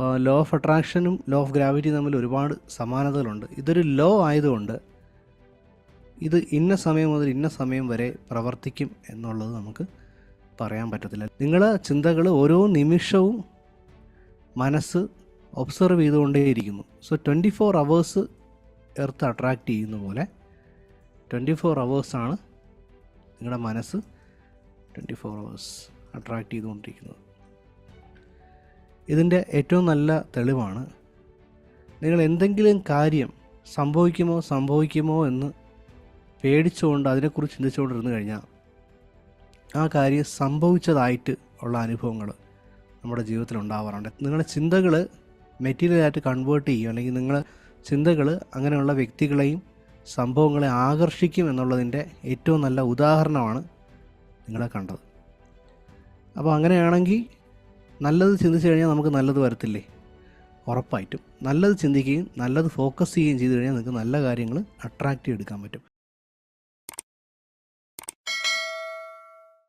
അപ്പോൾ law of അട്രാക്ഷനും law of gravity തമ്മിൽ ഒരുപാട് സമാനതകളുണ്ട്. ഇതൊരു ലോ ആയതുകൊണ്ട് ഇത് ഇന്ന സമയം മുതൽ ഇന്ന സമയം വരെ പ്രവർത്തിക്കും എന്നുള്ളത് നമുക്ക് പറയാൻ പറ്റത്തില്ല. നിങ്ങളുടെ ചിന്തകൾ ഓരോ നിമിഷവും മനസ്സ് ഒബ്സർവ് ചെയ്തുകൊണ്ടേയിരിക്കുന്നു. സോ 24 അവേഴ്സ് എർത്ത് അട്രാക്റ്റ് ചെയ്യുന്ന പോലെ 24 അവേഴ്സാണ് നിങ്ങളുടെ മനസ്സ് 24 അവേഴ്സ് അട്രാക്റ്റ് ചെയ്തുകൊണ്ടിരിക്കുന്നത്. ഇതിൻ്റെ ഏറ്റവും നല്ല തെളിവാണ് നിങ്ങൾ എന്തെങ്കിലും കാര്യം സംഭവിക്കുമോ എന്ന് പേടിച്ചുകൊണ്ട് അതിനെക്കുറിച്ച് ചിന്തിച്ചുകൊണ്ടിരുന്നു കഴിഞ്ഞാൽ ആ കാര്യം സംഭവിച്ചതായിട്ട് ഉള്ള അനുഭവങ്ങൾ നമ്മുടെ ജീവിതത്തിൽ ഉണ്ടാവാറുണ്ട്. നിങ്ങളുടെ ചിന്തകൾ മെറ്റീരിയലായിട്ട് കൺവേർട്ട് ചെയ്യും, അല്ലെങ്കിൽ നിങ്ങളുടെ ചിന്തകൾ അങ്ങനെയുള്ള വ്യക്തികളെയും സംഭവങ്ങളെ ആകർഷിക്കും എന്നുള്ളതിൻ്റെ ഏറ്റവും നല്ല ഉദാഹരണമാണ് നിങ്ങളെ കണ്ടത്. അപ്പോൾ അങ്ങനെയാണെങ്കിൽ നല്ലത് ചിന്തിച്ചു കഴിഞ്ഞാൽ നമുക്ക് നല്ലത് വരത്തില്ലേ? ഉറപ്പായിട്ടും നല്ലത് ചിന്തിക്കുകയും നല്ലത് ഫോക്കസ് ചെയ്യുകയും ചെയ്തു കഴിഞ്ഞാൽ നിങ്ങൾക്ക് നല്ല കാര്യങ്ങൾ അട്രാക്റ്റ് ചെയ്തെടുക്കാൻ പറ്റും.